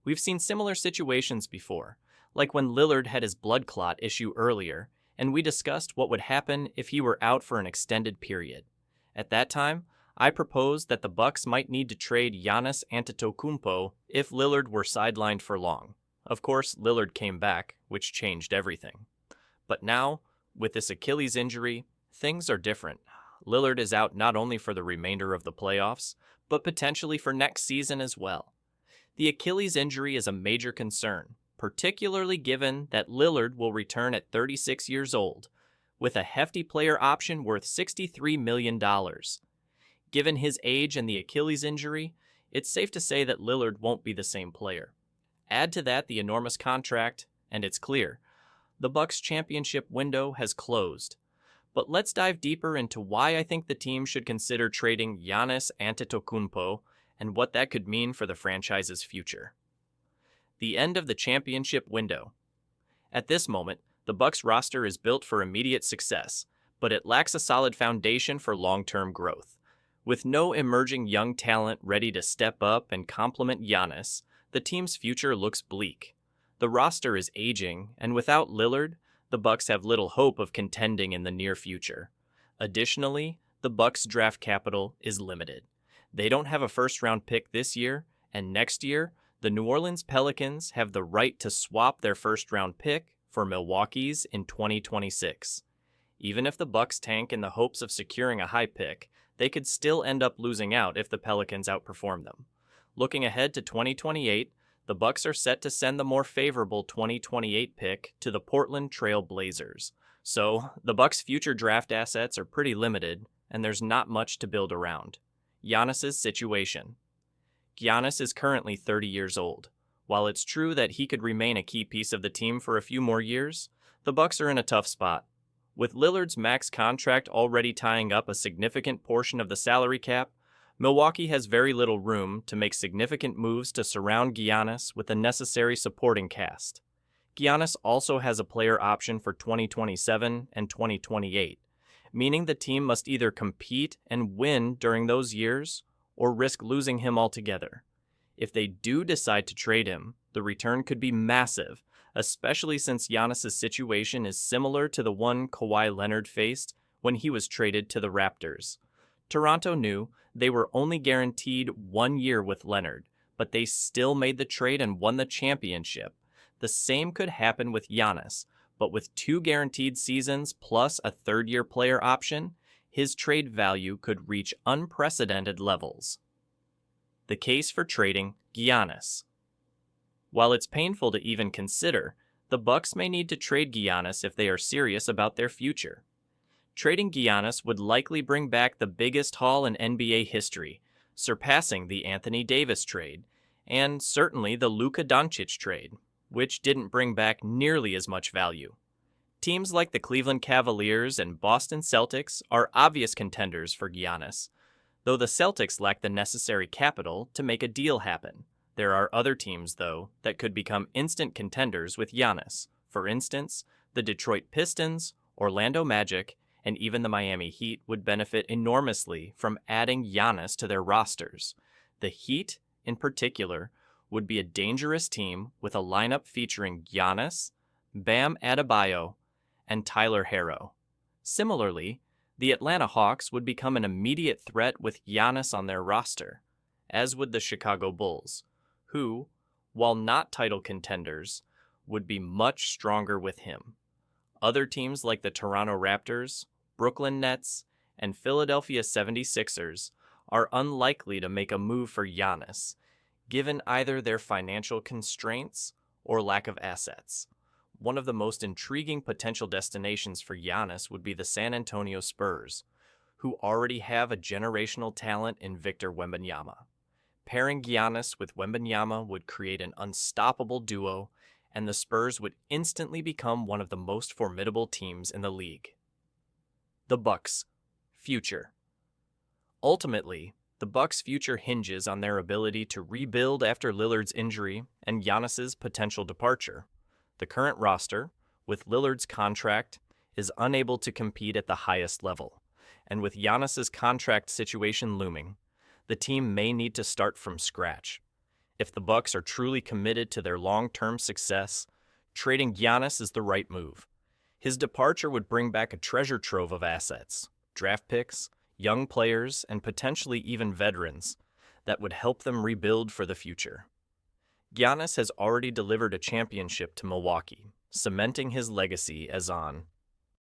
We've seen similar situations before, like when Lillard had his blood clot issue earlier, and we discussed what would happen if he were out for an extended period. At that time, I proposed that the Bucks might need to trade Giannis Antetokounmpo if Lillard were sidelined for long. Of course, Lillard came back, which changed everything. But now, with this Achilles injury, things are different. Lillard is out not only for the remainder of the playoffs, but potentially for next season as well. The Achilles injury is a major concern, particularly given that Lillard will return at 36 years old, with a hefty player option worth $63 million. Given his age and the Achilles injury, it's safe to say that Lillard won't be the same player. Add to that the enormous contract, and it's clear. The Bucks' championship window has closed. But let's dive deeper into why I think the team should consider trading Giannis Antetokounmpo and what that could mean for the franchise's future. The end of the championship window. At this moment, the Bucks roster is built for immediate success, but it lacks a solid foundation for long-term growth. With no emerging young talent ready to step up and complement Giannis, the team's future looks bleak. The roster is aging, and without Lillard, the Bucks have little hope of contending in the near future. Additionally, the Bucks' draft capital is limited. They don't have a first-round pick this year, and next year, the New Orleans Pelicans have the right to swap their first-round pick for Milwaukee's in 2026. Even if the Bucks tank in the hopes of securing a high pick, they could still end up losing out if the Pelicans outperform them. Looking ahead to 2028, the Bucks are set to send the more favorable 2028 pick to the Portland Trail Blazers. So, the Bucks' future draft assets are pretty limited, and there's not much to build around. Giannis's situation. Giannis is currently 30 years old. While it's true that he could remain a key piece of the team for a few more years, the Bucks are in a tough spot. With Lillard's max contract already tying up a significant portion of the salary cap, Milwaukee has very little room to make significant moves to surround Giannis with the necessary supporting cast. Giannis also has a player option for 2027 and 2028, meaning the team must either compete and win during those years or risk losing him altogether. If they do decide to trade him, the return could be massive, especially since Giannis' situation is similar to the one Kawhi Leonard faced when he was traded to the Raptors. Toronto knew they were only guaranteed 1 year with Leonard, but they still made the trade and won the championship. The same could happen with Giannis, but with 2 guaranteed seasons plus a third-year player option, his trade value could reach unprecedented levels. The case for trading Giannis. While it's painful to even consider, the Bucks may need to trade Giannis if they are serious about their future. Trading Giannis would likely bring back the biggest haul in NBA history, surpassing the Anthony Davis trade, and certainly the Luka Doncic trade, which didn't bring back nearly as much value. Teams like the Cleveland Cavaliers and Boston Celtics are obvious contenders for Giannis, though the Celtics lack the necessary capital to make a deal happen. There are other teams, though, that could become instant contenders with Giannis. For instance, the Detroit Pistons, Orlando Magic, and even the Miami Heat would benefit enormously from adding Giannis to their rosters. The Heat, in particular, would be a dangerous team with a lineup featuring Giannis, Bam Adebayo, and Tyler Herro. Similarly, the Atlanta Hawks would become an immediate threat with Giannis on their roster, as would the Chicago Bulls, who, while not title contenders, would be much stronger with him. Other teams like the Toronto Raptors, Brooklyn Nets, and Philadelphia 76ers are unlikely to make a move for Giannis, given either their financial constraints or lack of assets. One of the most intriguing potential destinations for Giannis would be the San Antonio Spurs, who already have a generational talent in Victor Wembanyama. Pairing Giannis with Wembanyama would create an unstoppable duo, and the Spurs would instantly become one of the most formidable teams in the league. The Bucks' future. Ultimately, the Bucks' future hinges on their ability to rebuild after Lillard's injury and Giannis's potential departure. The current roster, with Lillard's contract, is unable to compete at the highest level, and with Giannis's contract situation looming, the team may need to start from scratch. If the Bucks are truly committed to their long-term success, trading Giannis is the right move. His departure would bring back a treasure trove of assets, draft picks, young players, and potentially even veterans that would help them rebuild for the future. Giannis has already delivered a championship to Milwaukee, cementing his legacy as on